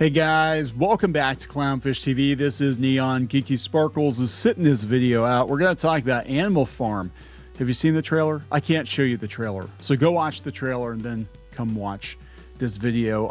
Hey guys, welcome back to Clownfish TV. This is Kneon and Geeky Sparkles is sitting this video out. We're going to talk about Animal Farm. Have you seen the trailer? I can't show you the trailer, so go watch the trailer and then come watch this video.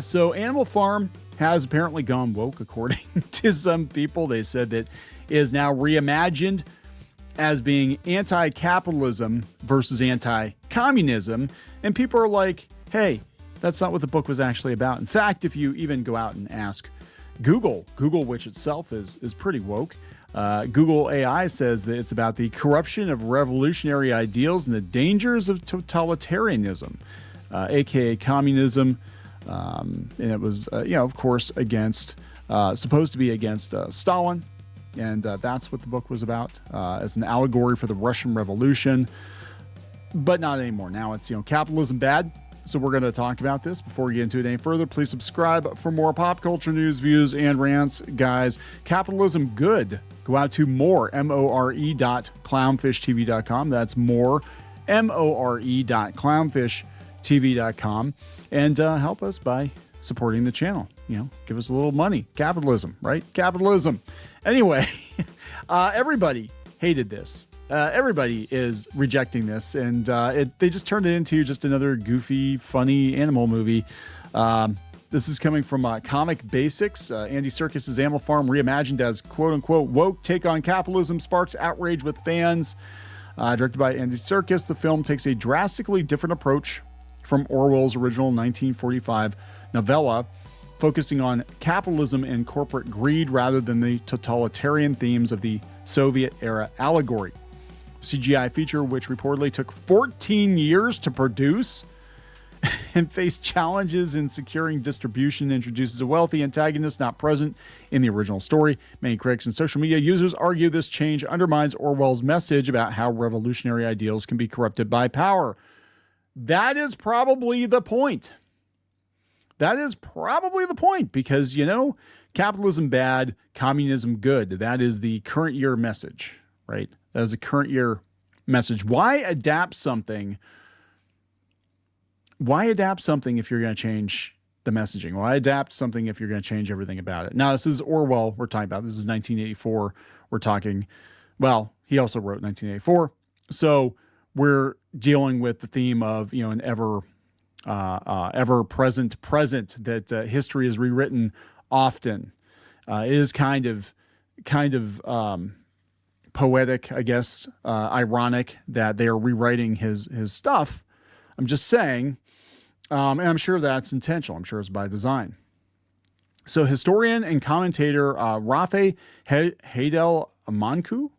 So Animal Farm has apparently gone woke, according to some people. They said that it is now reimagined as being anti-capitalism versus anti-communism, and people are like, hey, that's not what the book was actually about. In fact, if you even go out and ask Google, which itself is pretty woke, Google AI says that it's about the corruption of revolutionary ideals and the dangers of totalitarianism, aka communism. And it was, of course, against, supposed to be against Stalin. And that's what the book was about, as an allegory for the Russian Revolution. But not anymore. Now it's, capitalism bad. So we're going to talk about this. Before we get into it any further, please subscribe for more pop culture news, views, and rants. Guys, capitalism good. Go out to more.clownfishtv.com. That's more.clownfishtv.com. And help us by supporting the channel. Give us a little money. Capitalism, right? Capitalism. Anyway, everybody hated this. Everybody is rejecting this, and they just turned it into just another goofy, funny animal movie. This is coming from Comic Basics. Andy Serkis' Animal Farm, reimagined as quote-unquote woke take on capitalism, sparks outrage with fans. Directed by Andy Serkis, the film takes a drastically different approach from Orwell's original 1945 novella, focusing on capitalism and corporate greed rather than the totalitarian themes of the Soviet-era allegory. CGI feature, which reportedly took 14 years to produce and faced challenges in securing distribution, introduces a wealthy antagonist not present in the original story. Many critics and social media users argue this change undermines Orwell's message about how revolutionary ideals can be corrupted by power. That is probably the point. That is probably the point because, capitalism bad, communism good. That is the current year message, right? That is a current year message. Why adapt something? Why adapt something if you're going to change the messaging? Why adapt something if you're going to change everything about it? Now, this is Orwell we're talking about. This is 1984. We're talking, well, he also wrote 1984. So we're dealing with the theme of, an ever present that history is rewritten often. It is kind of poetic, I guess, ironic that they are rewriting his stuff. I'm just saying, and I'm sure that's intentional. I'm sure it's by design. So historian and commentator Rafe Haidel Amanku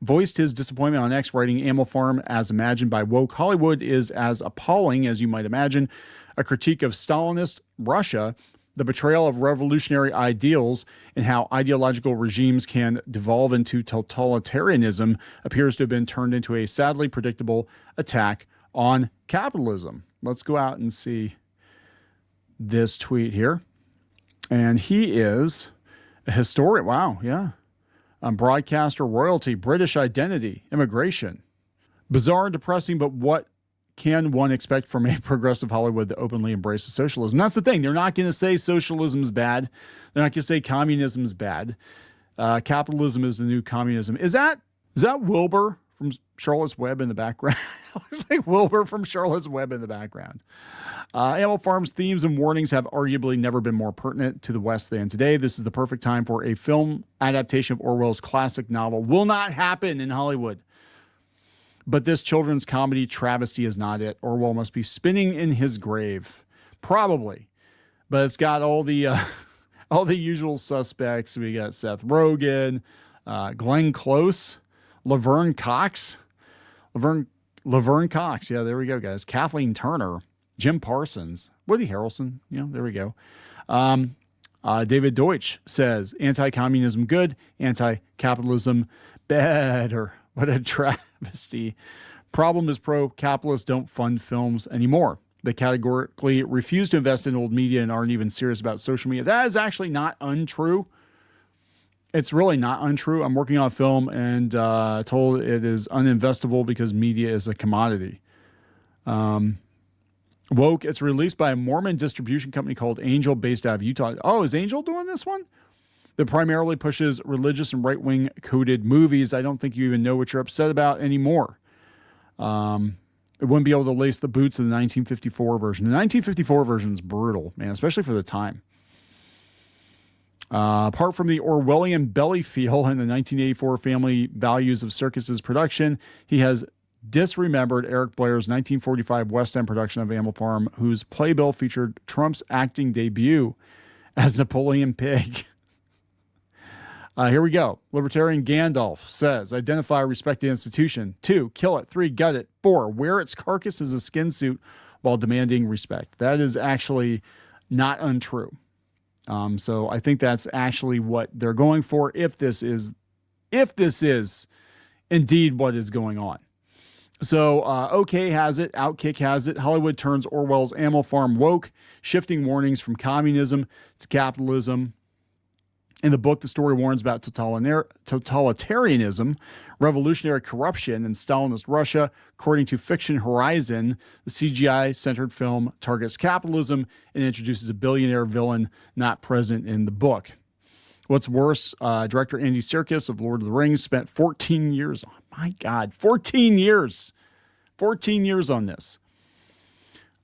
voiced his disappointment on X, writing Animal Farm, as imagined by woke Hollywood, is as appalling as you might imagine. A critique of Stalinist Russia, the betrayal of revolutionary ideals, and how ideological regimes can devolve into totalitarianism appears to have been turned into a sadly predictable attack on capitalism. Let's go out and see this tweet here. And he is a historian. Wow, yeah. Broadcaster royalty, British identity, immigration. Bizarre and depressing, but what can one expect from a progressive Hollywood that openly embraces socialism? That's the thing. They're not going to say socialism is bad. They're not going to say communism is bad. Capitalism is the new communism. Is that Wilbur from Charlotte's Web in the background? Looks like Wilbur from Charlotte's Web in the background. Animal Farm's themes and warnings have arguably never been more pertinent to the West than today. This is the perfect time for a film adaptation of Orwell's classic novel. Will not happen in Hollywood. But this children's comedy travesty is not it. Orwell must be spinning in his grave. Probably. But it's got all the usual suspects. We got Seth Rogen, Glenn Close, Laverne Cox. Laverne Cox. Yeah, there we go, guys. Kathleen Turner, Jim Parsons, Woody Harrelson. There we go. David Deutsch says, anti-communism good, anti-capitalism better. What a travesty. Problem is pro-capitalists don't fund films anymore. They categorically refuse to invest in old media and aren't even serious about social media. That is actually not untrue. It's really not untrue. I'm working on a film and told it is uninvestable because media is a commodity. Woke, it's released by a Mormon distribution company called Angel, based out of Utah. Oh, is Angel doing this one? That primarily pushes religious and right-wing coded movies. I don't think you even know what you're upset about anymore. It wouldn't be able to lace the boots of the 1954 version. The 1954 version is brutal, man, especially for the time. Apart from the Orwellian belly feel and the 1984 family values of Serkis's production, he has disremembered Eric Blair's 1945 West End production of Animal Farm, whose playbill featured Trump's acting debut as Napoleon Pig. Here we go. Libertarian Gandalf says, identify, respect the institution. 2, kill it. 3, gut it. 4, wear its carcass as a skin suit while demanding respect. That is actually not untrue. So I think that's actually what they're going for if this is indeed what is going on. So OK has it, Outkick has it. Hollywood turns Orwell's Animal Farm woke, shifting warnings from communism to capitalism. In the book, the story warns about totalitarianism, revolutionary corruption, and Stalinist Russia. According to Fiction Horizon, the CGI-centered film targets capitalism and introduces a billionaire villain not present in the book. What's worse, director Andy Serkis of Lord of the Rings spent 14 years, oh my God, 14 years on this.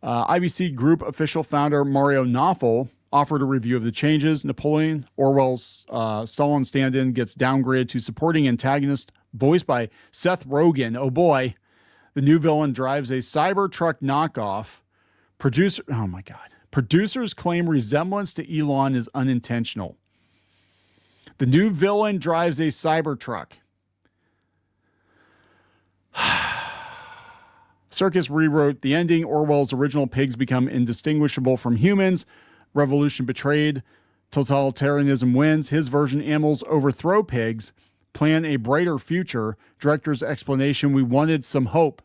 IBC Group official founder Mario Knopfel offered a review of the changes. Napoleon, Orwell's Stalin stand-in, gets downgraded to supporting antagonist, voiced by Seth Rogen. Oh boy. The new villain drives a Cybertruck knockoff. Producers claim resemblance to Elon is unintentional. The new villain drives a Cybertruck. Serkis rewrote the ending. Orwell's original pigs become indistinguishable from humans. Revolution betrayed. Totalitarianism wins. His version, animals overthrow pigs. Plan a brighter future. Director's explanation, we wanted some hope.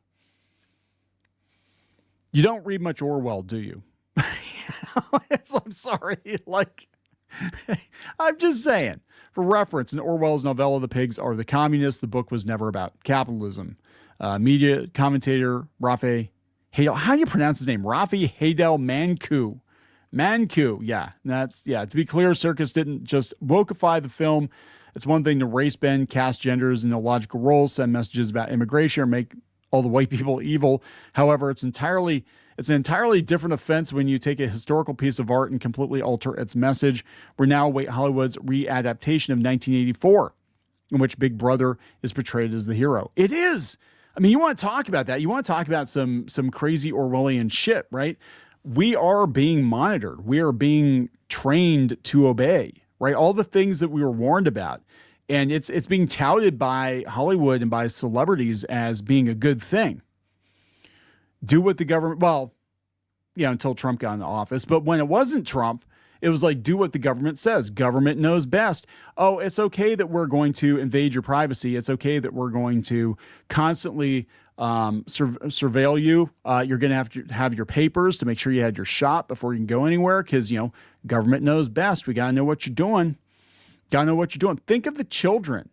You don't read much Orwell, do you? I'm sorry. I'm just saying. For reference, in Orwell's novella, the pigs are the communists. The book was never about capitalism. Media commentator Rafe Hadel. How do you pronounce his name? Rafe Hadel Mancu. Yeah. To be clear, Serkis didn't just wokeify the film. It's one thing to race bend, cast genders in illogical roles, send messages about immigration, or make all the white people evil. However, it's an entirely different offense when you take a historical piece of art and completely alter its message. We're now await Hollywood's readaptation of 1984, in which Big Brother is portrayed as the hero. It is. I mean, you want to talk about that. You want to talk about some crazy Orwellian shit, right? We are being monitored. We are being trained to obey, right? All the things that we were warned about. And it's being touted by Hollywood and by celebrities as being a good thing. Do what the government, until Trump got into office. But when it wasn't Trump, it was like, do what the government says. Government knows best. Oh, it's okay that we're going to invade your privacy. It's okay that we're going to constantly surveil you. You're going to have your papers to make sure you had your shot before you can go anywhere because, government knows best. We got to know what you're doing. Think of the children.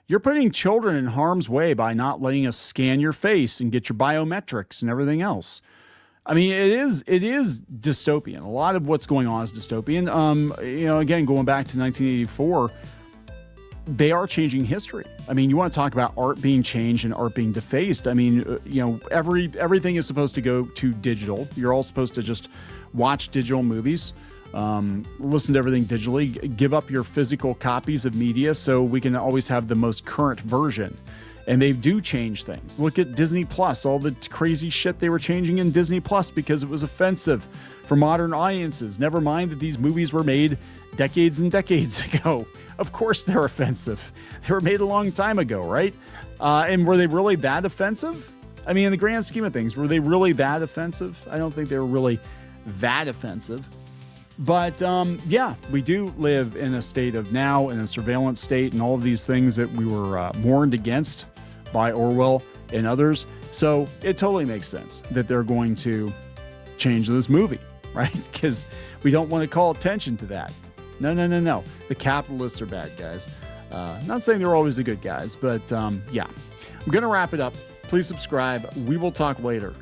You're putting children in harm's way by not letting us scan your face and get your biometrics and everything else. I mean, it is dystopian. A lot of what's going on is dystopian. Again, going back to 1984, they are changing history. I mean, you want to talk about art being changed and art being defaced. I mean, everything is supposed to go to digital. You're all supposed to just watch digital movies, listen to everything digitally, give up your physical copies of media so we can always have the most current version. And they do change things. Look at Disney Plus, all the crazy shit they were changing in Disney Plus because it was offensive for modern audiences. Never mind that these movies were made decades and decades ago. Of course they're offensive. They were made a long time ago, right? And were they really that offensive? I mean, in the grand scheme of things, were they really that offensive? I don't think they were really that offensive. But we do live in a state of now, in a surveillance state, and all of these things that we were warned against by Orwell and others. So it totally makes sense that they're going to change this movie, right? Because we don't want to call attention to that. No. The capitalists are bad guys. Not saying they're always the good guys, but I'm going to wrap it up. Please subscribe. We will talk later.